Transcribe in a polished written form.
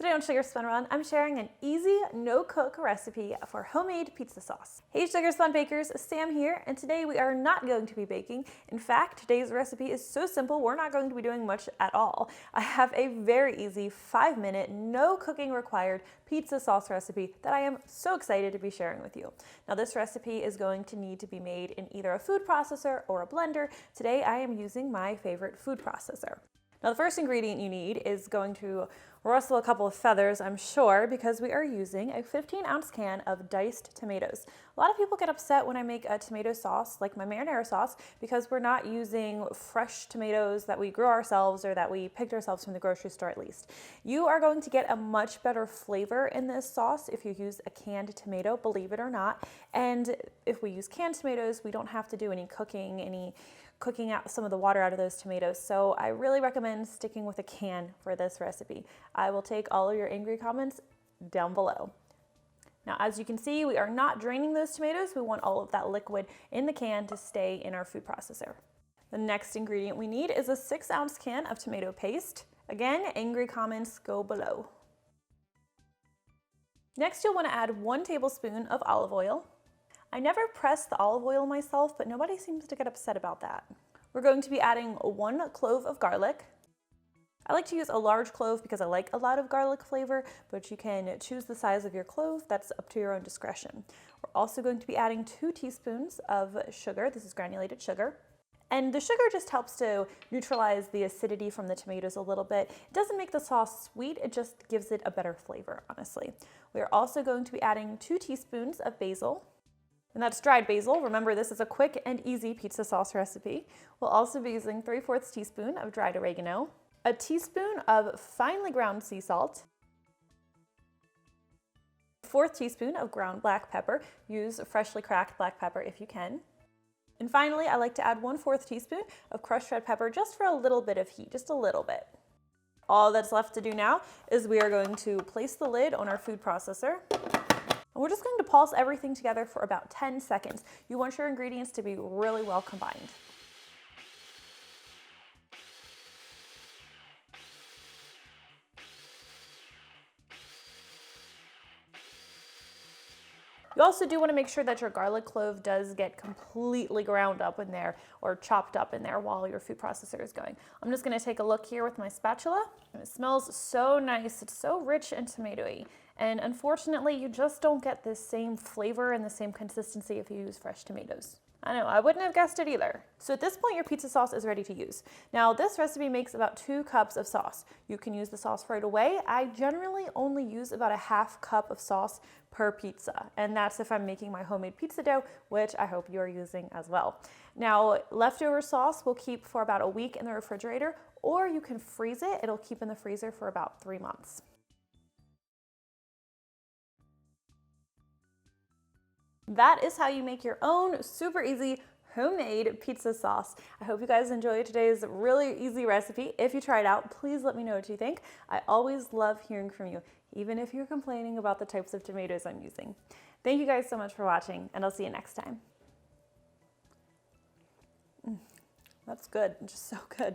Today on Sugar Spun Run, I'm sharing an easy, no-cook recipe for homemade pizza sauce. Hey Sugar Spun Bakers, Sam here, and today we are not going to be baking. In fact, today's recipe is so simple, we're not going to be doing much at all. I have a very easy 5-minute, no cooking required pizza sauce recipe that I am so excited to be sharing with you. Now this recipe is going to need to be made in either a food processor or a blender. Today I am using my favorite food processor. Now the first ingredient you need is going to rustle a couple of feathers, I'm sure, because we are using a 15-ounce can of diced tomatoes. A lot of people get upset when I make a tomato sauce, like my marinara sauce, because we're not using fresh tomatoes that we grew ourselves or that we picked ourselves from the grocery store at least. You are going to get a much better flavor in this sauce if you use a canned tomato, believe it or not. And if we use canned tomatoes, we don't have to do any cooking out some of the water out of those tomatoes. So I really recommend sticking with a can for this recipe. I will take all of your angry comments down below. Now, as you can see, we are not draining those tomatoes. We want all of that liquid in the can to stay in our food processor. The next ingredient we need is a 6-ounce can of tomato paste. Again, angry comments go below. Next, you'll want to add 1 tablespoon of olive oil. I never press the olive oil myself, but nobody seems to get upset about that. We're going to be adding 1 clove of garlic. I like to use a large clove because I like a lot of garlic flavor, but you can choose the size of your clove. That's up to your own discretion. We're also going to be adding 2 teaspoons of sugar. This is granulated sugar. And the sugar just helps to neutralize the acidity from the tomatoes a little bit. It doesn't make the sauce sweet, it just gives it a better flavor, honestly. We are also going to be adding 2 teaspoons of basil. And that's dried basil. Remember, this is a quick and easy pizza sauce recipe. We'll also be using 3/4 teaspoon of dried oregano, a teaspoon of finely ground sea salt, 1/4 teaspoon of ground black pepper. Use freshly cracked black pepper if you can. And finally, I like to add 1/4 teaspoon of crushed red pepper just for a little bit of heat, just a little bit. All that's left to do now is we are going to place the lid on our food processor. And we're just going to pulse everything together for about 10 seconds. You want your ingredients to be really well combined. You also do want to make sure that your garlic clove does get completely ground up in there or chopped up in there while your food processor is going. I'm just going to take a look here with my spatula. And it smells so nice. It's so rich and tomatoey. And unfortunately, you just don't get this same flavor and the same consistency if you use fresh tomatoes. I know, I wouldn't have guessed it either. So at this point, your pizza sauce is ready to use. Now, this recipe makes about 2 cups of sauce. You can use the sauce right away. I generally only use about a 1/2 cup of sauce per pizza. And that's if I'm making my homemade pizza dough, which I hope you're using as well. Now, leftover sauce will keep for about a week in the refrigerator, or you can freeze it. It'll keep in the freezer for about 3 months. That is how you make your own super easy homemade pizza sauce. I hope you guys enjoyed today's really easy recipe. If you try it out, please let me know what you think. I always love hearing from you, even if you're complaining about the types of tomatoes I'm using. Thank you guys so much for watching, and I'll see you next time. That's good, just so good.